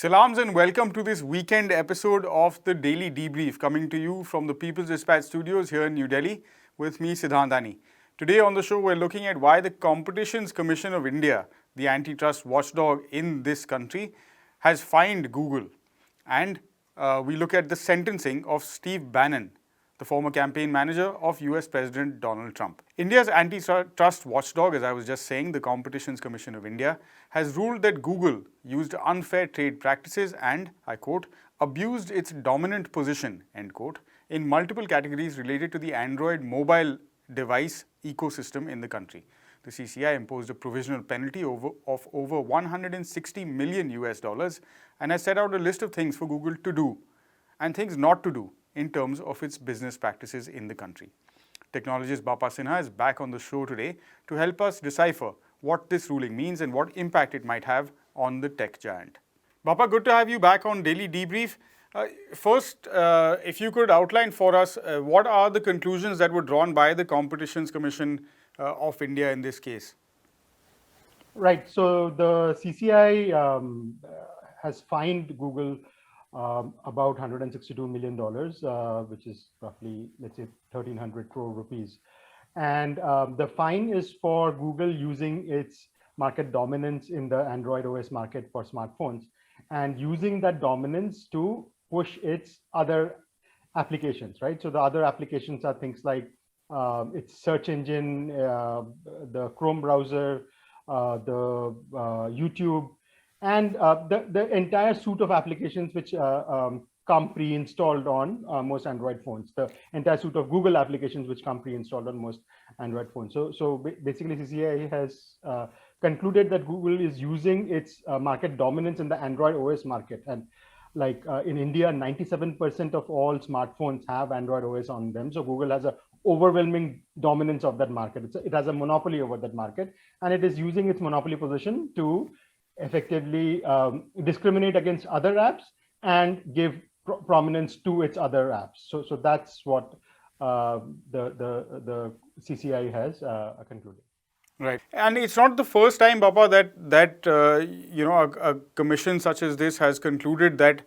Salams and welcome to this weekend episode of the Daily Debrief, coming to you from the People's Dispatch Studios here in New Delhi with me, Siddhantani. Today on the show, we're looking at why the Competitions Commission of India, the antitrust watchdog in this country, has fined Google. And we look at the sentencing of Steve Bannon, the former campaign manager of US President Donald Trump. India's antitrust watchdog, as I was just saying, the Competitions Commission of India, has ruled that Google used unfair trade practices and, I quote, abused its dominant position, end quote, in multiple categories related to the Android mobile device ecosystem in the country. The CCI imposed a provisional penalty of over 160 million US dollars and has set out a list of things for Google to do and things not to do in terms of its business practices in the country. Technologist Bapa Sinha is back on the show today to help us decipher what this ruling means and what impact it might have on the tech giant. Bapa, good to have you back on Daily Debrief. First, if you could outline for us what are the conclusions that were drawn by the Competitions Commission of India in this case? Right. So the CCI has fined Google about $162 million, which is roughly, let's say, 1,300 crore rupees. And the fine is for Google using its market dominance in the Android OS market for smartphones and using that dominance to push its other applications, right? So the other applications are things like its search engine, the Chrome browser, the YouTube, and the entire suite of applications which come pre-installed on most Android phones, the entire suite of Google applications which come pre-installed on most Android phones. So basically CCI has concluded that Google is using its market dominance in the Android OS market. And like in India, 97% of all smartphones have Android OS on them. So Google has an overwhelming dominance of that market. It has a monopoly over that market, and it is using its monopoly position to effectively discriminate against other apps and give prominence to its other apps. So that's what the CCI has concluded. Right, and it's not the first time, Bapa, that a commission such as this has concluded that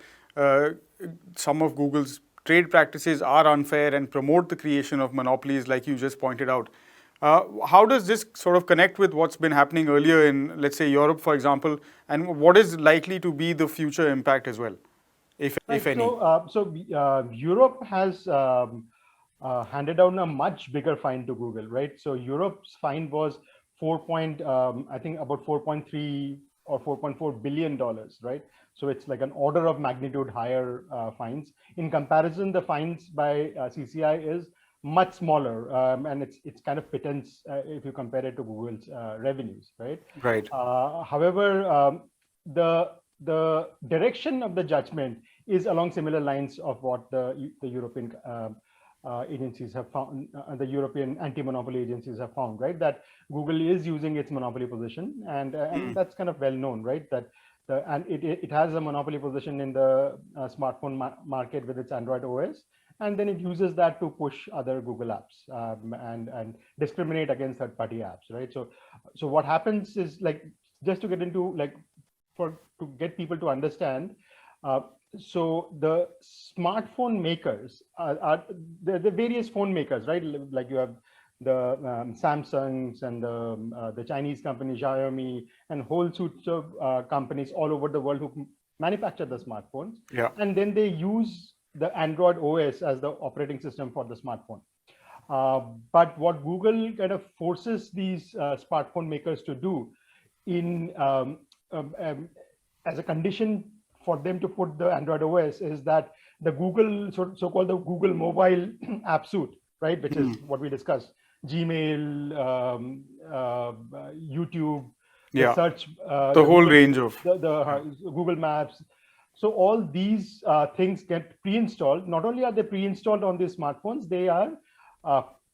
some of Google's trade practices are unfair and promote the creation of monopolies, like you just pointed out. How does this sort of connect with what's been happening earlier in, let's say, Europe, for example, and what is likely to be the future impact as well, if any? So Europe has handed down a much bigger fine to Google, right? So Europe's fine was I think about 4.3 or 4.4 billion dollars, right? So it's like an order of magnitude higher fines. In comparison, the fines by CCI is much smaller, and it's kind of pittance if you compare it to Google's revenues, right? Right. However, the direction of the judgment is along similar lines of what the European agencies have found, the European anti-monopoly agencies have found, right? That Google is using its monopoly position, and that's kind of well known, right? That it has a monopoly position in the smartphone market with its Android OS, and then it uses that to push other Google apps and discriminate against third-party apps, right? So what happens is, like, just to get into, like, to get people to understand. So the smartphone makers are the various phone makers, right? Like you have the Samsungs and the Chinese company Xiaomi and whole suits of companies all over the world who manufacture the smartphones. Yeah. And then they use the Android OS as the operating system for the smartphone. But what Google kind of forces these smartphone makers to do as a condition for them to put the Android OS is that the Google, so-called the Google mobile app suite, right, which is what we discussed, Gmail, YouTube, the search, the whole range of the Google Maps. So all these things get pre-installed. Not only are they pre-installed on these smartphones, they are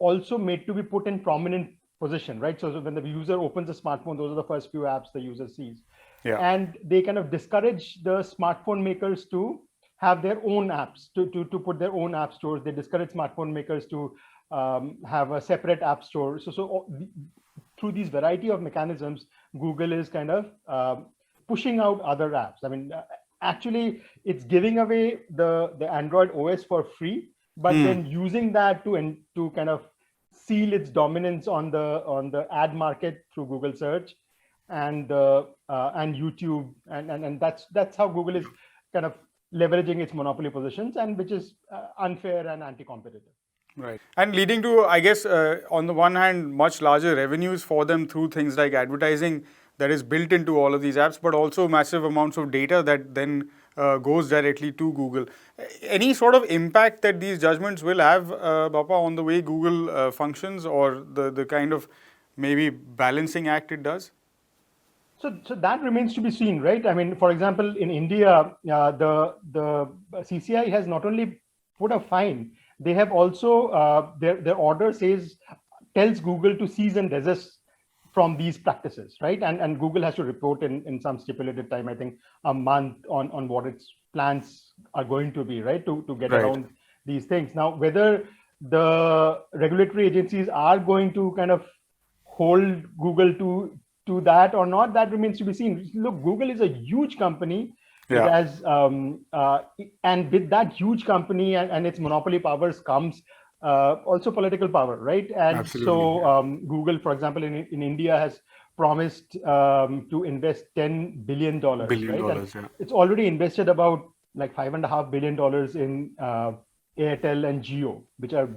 also made to be put in prominent position, right? So when the user opens a smartphone, those are the first few apps the user sees. Yeah. And they kind of discourage the smartphone makers to have their own apps, to put their own app stores. They discourage smartphone makers to have a separate app store. So through these variety of mechanisms, Google is kind of pushing out other apps. I mean, actually it's giving away the Android OS for free, but then using that to kind of seal its dominance on the ad market through Google search and YouTube, and that's how Google is kind of leveraging its monopoly positions, and which is unfair and anti-competitive. Right. And leading to, I guess, on the one hand, much larger revenues for them through things like advertising that is built into all of these apps, but also massive amounts of data that then goes directly to Google. Any sort of impact that these judgments will have, Bappa, on the way Google functions, or the kind of maybe balancing act it does? So that remains to be seen, right? I mean, for example, in India, the CCI has not only put a fine, they have also their order tells Google to cease and desist from these practices, right? And Google has to report in some stipulated time, I think a month, on what its plans are going to be, right? To get Right. around these things. Now, whether the regulatory agencies are going to kind of hold Google to that or not, that remains to be seen. Look, Google is a huge company. It Yeah. has, and with that huge company and its monopoly powers comes also political power, right? And Absolutely. so Yeah. Google, for example, in India has promised to invest $10 billion, Billion right? And dollars. Yeah. it's already invested about like $5.5 billion in Airtel and Jio, which are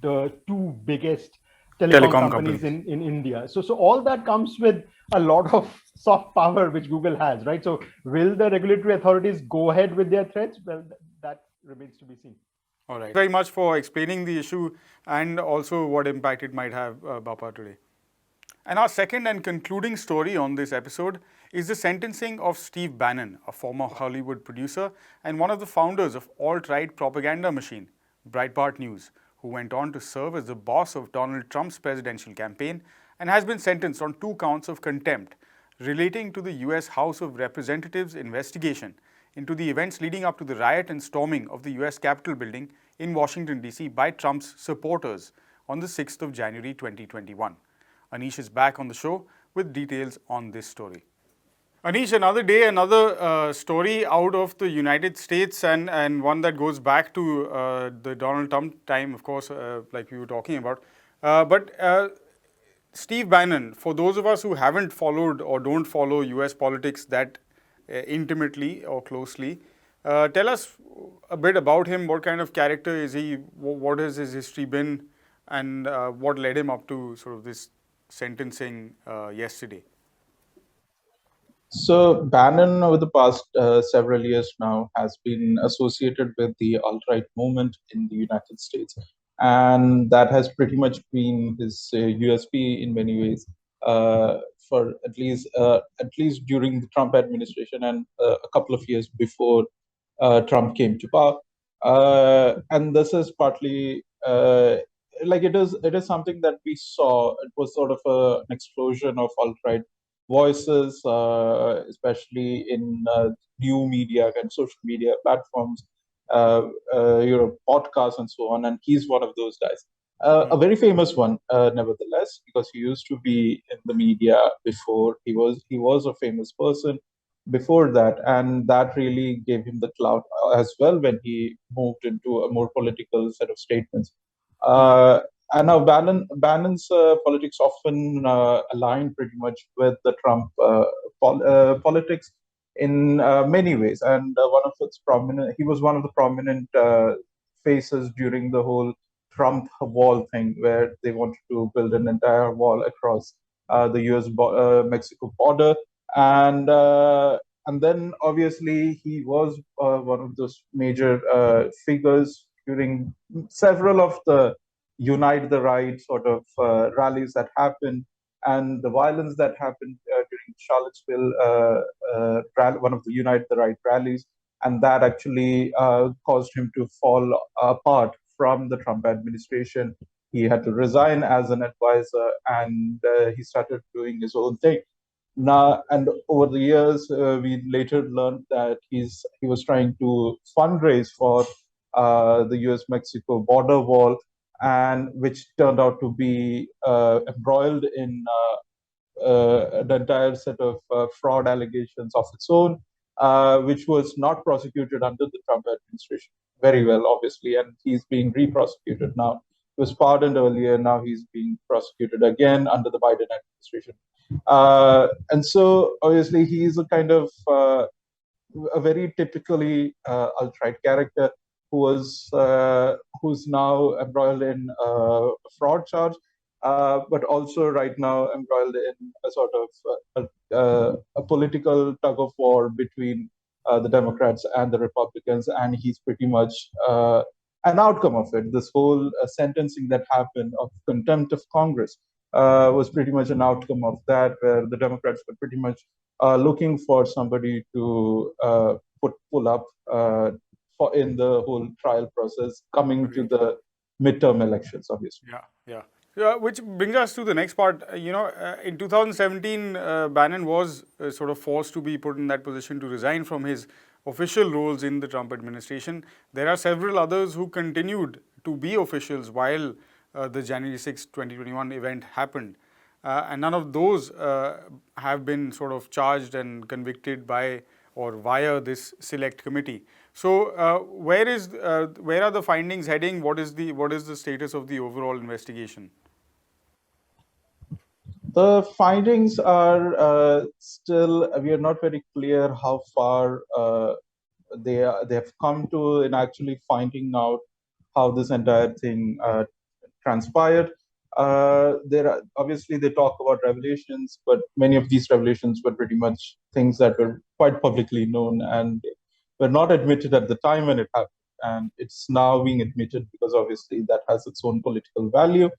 the two biggest telecom Telecom companies companies. in India. So all that comes with a lot of soft power which Google has, right? So will the regulatory authorities go ahead with their threats? Well, that remains to be seen. All right. Very much for explaining the issue and also what impact it might have, Bappa, today. And our second and concluding story on this episode is the sentencing of Steve Bannon, a former Hollywood producer and one of the founders of alt-right propaganda machine, Breitbart News, who went on to serve as the boss of Donald Trump's presidential campaign and has been sentenced on 2 counts of contempt relating to the US House of Representatives investigation into the events leading up to the riot and storming of the US Capitol building in Washington, D.C. by Trump's supporters on the 6th of January 2021. Anish is back on the show with details on this story. Anish, another day, another story out of the United States, and one that goes back to the Donald Trump time, of course, like we were talking about. But Steve Bannon, for those of us who haven't followed or don't follow US politics that intimately or closely, tell us a bit about him. What kind of character is he? What has his history been? And what led him up to sort of this sentencing yesterday? So Bannon, over the past several years now, has been associated with the alt-right movement in the United States, and that has pretty much been his USP in many ways for at least during the Trump administration and a couple of years before Trump came to power. And this is partly like it is something that we saw. It was sort of an explosion of alt-right voices, especially in new media and social media platforms, podcasts and so on. And he's one of those guys, a very famous one, nevertheless, because he used to be in the media before. He was a famous person before that, and that really gave him the clout as well when he moved into a more political set of statements. Uh, and now Bannon's politics often align pretty much with the Trump politics in many ways. And he was one of the prominent faces during the whole Trump wall thing, where they wanted to build an entire wall across the U.S. Mexico border, and and then obviously he was one of those major figures during several of the Unite the Right sort of rallies that happened, and the violence that happened during Charlottesville, one of the Unite the Right rallies, and that actually caused him to fall apart from the Trump administration. He had to resign as an advisor, and he started doing his own thing. Now, and over the years, we later learned that he was trying to fundraise for the U.S.-Mexico border wall, and which turned out to be embroiled in an entire set of fraud allegations of its own. which was not prosecuted under the Trump administration very well, obviously, and he's being re-prosecuted now. He was pardoned earlier, now he's being prosecuted again under the Biden administration. And so, obviously, he's a kind of a very typically alt-right character who's now embroiled in a fraud charge, but also right now embroiled in a sort of a political tug of war between the Democrats and the Republicans, and he's pretty much an outcome of it. This whole sentencing that happened of contempt of Congress was pretty much an outcome of that, where the Democrats were pretty much looking for somebody to pull up in the whole trial process coming to the midterm elections, obviously. Yeah. Which brings us to the next part. In 2017, Bannon was sort of forced to be put in that position to resign from his official roles in the Trump administration. There are several others who continued to be officials while the January 6, 2021 event happened. And none of those have been sort of charged and convicted by or via this select committee. So where are the findings heading? What is the status of the overall investigation? The findings are still, we are not very clear how far they have come to in actually finding out how this entire thing transpired. There are, obviously they talk about revelations, but many of these revelations were pretty much things that were quite publicly known and were not admitted at the time when it happened. And it's now being admitted because obviously that has its own political value.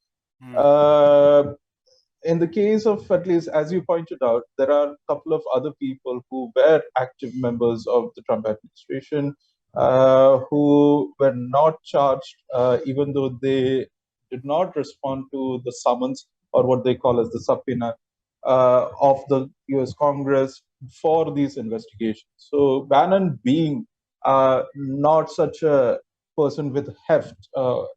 In the case of, at least as you pointed out, there are a couple of other people who were active members of the Trump administration who were not charged, even though they did not respond to the summons or what they call as the subpoena of the US Congress for these investigations. So Bannon being not such a person with heft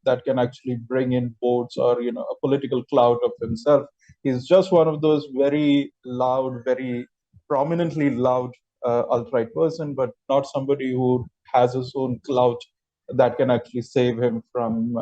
that can actually bring in votes or a political clout of himself. He's just one of those very loud, very prominently loud alt-right person, but not somebody who has his own clout that can actually save him from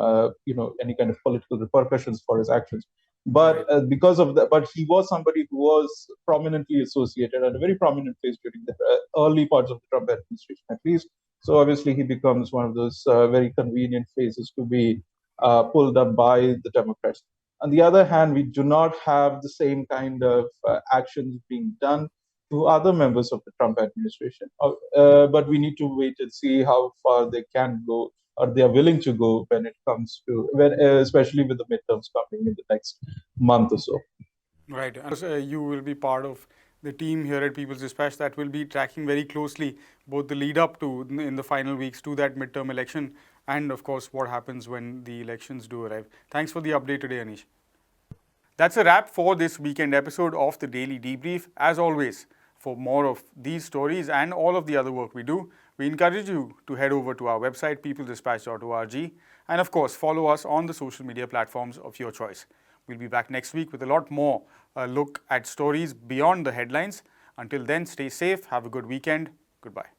any kind of political repercussions for his actions. But because of that, but he was somebody who was prominently associated and a very prominent face during the early parts of the Trump administration, at least. So obviously he becomes one of those very convenient faces to be pulled up by the Democrats. On the other hand, we do not have the same kind of actions being done to other members of the Trump administration. But we need to wait and see how far they can go or they are willing to go when it comes to, especially with the midterms coming in the next month or so. Right. And you will be part of the team here at People's Dispatch that will be tracking very closely both the lead up to, in the final weeks, to that midterm election and, of course, what happens when the elections do arrive. Thanks for the update today, Anish. That's a wrap for this weekend episode of the Daily Debrief. As always, for more of these stories and all of the other work we do, we encourage you to head over to our website, peoplesdispatch.org, and of course, follow us on the social media platforms of your choice. We'll be back next week with a lot more look at stories beyond the headlines. Until then, stay safe, have a good weekend. Goodbye.